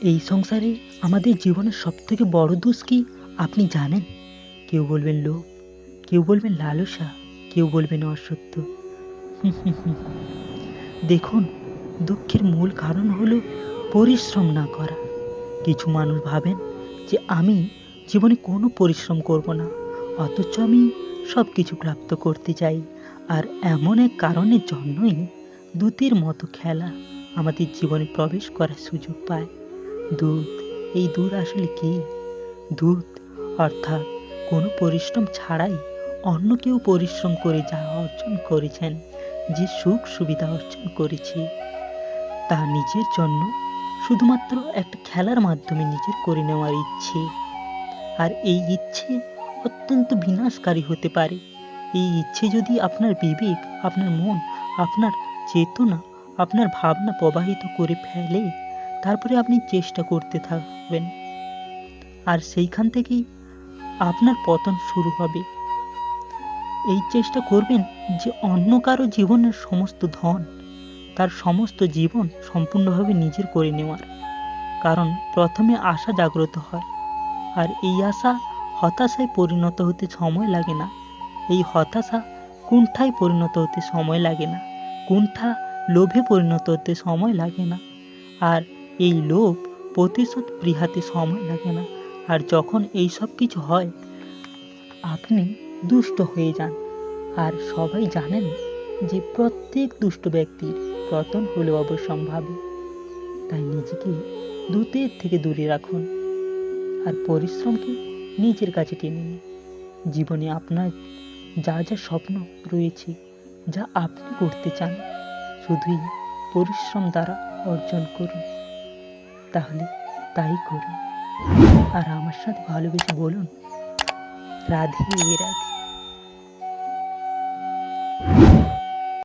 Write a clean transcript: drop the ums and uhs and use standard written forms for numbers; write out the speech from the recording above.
এই সংসারে আমাদের জীবনের সবথেকে বড় দোষ কি আপনি জানেন? কেউ বলবেন লোভ, কেউ বলবেন লালসা, কেউ বলবেন অসত্য। দেখুন, দুঃখের মূল কারণ হলো পরিশ্রম না করা। কিছু মানুষ ভাবেন যে আমি জীবনে কোনো পরিশ্রম করব না, অথচ আমি সব কিছু প্রাপ্ত করতে চাই। আর এমন এক কারণের জন্যই দূতের মতো খেলা আমাদের জীবনে প্রবেশ করার সুযোগ পায়। দূত, এই দূত আসলে কি? দূত অর্থাৎ কোনো পরিশ্রম ছাড়াই অন্য কেউ পরিশ্রম করে যা অর্জন করেছেন, যে সুখ সুবিধা অর্জন করেছি, তা নিজের জন্য শুধুমাত্র একটা খেলার মাধ্যমে নিজের করে নেওয়ার ইচ্ছে। আর এই ইচ্ছে অত্যন্ত বিনাশকারী হতে পারে। এই ইচ্ছে যদি আপনার বিবেক, আপনার মন, আপনার চেতনা, আপনার ভাবনা প্রবাহিত করে ফেলে, তারপরে আপনি চেষ্টা করতে থাকবেন, আর সেইখান থেকেই আপনার পতন শুরু হবে। এই চেষ্টা করবেন যে অন্য কারো জীবনের সমস্ত ধন, তার সমস্ত জীবন সম্পূর্ণভাবে নিজের করে নেওয়ার। কারণ প্রথমে আশা জাগ্রত হয়, আর এই আশা হতাশায় পরিণত হতে সময় লাগে না। এই হতাশা কুণ্ঠায় পরিণত হতে সময় লাগে না। কুণ্ঠা লোভে পরিণত হতে সময় লাগে না। আর এই লোভ প্রতিশোধ গৃহাতে সময় লাগে না। আর যখন এই সব কিছু হয়, আপনি দুষ্ট হয়ে যান। আর সবাই জানেন যে প্রত্যেক দুষ্ট ব্যক্তির পতন হলেও অবশ্যম্ভাবী। তাই নিজেকে দূতের থেকে দূরে রাখুন, আর পরিশ্রমকে নিজের কাছে টেনে নিন। জীবনে আপনার যা যা স্বপ্ন রয়েছে, যা আপনি করতে চান, শুধুই পরিশ্রম দ্বারা অর্জন করুন। তাহলে তাই করুন। আর আমার সাথে ভালোবেসে বলুন, রাধে রাধে।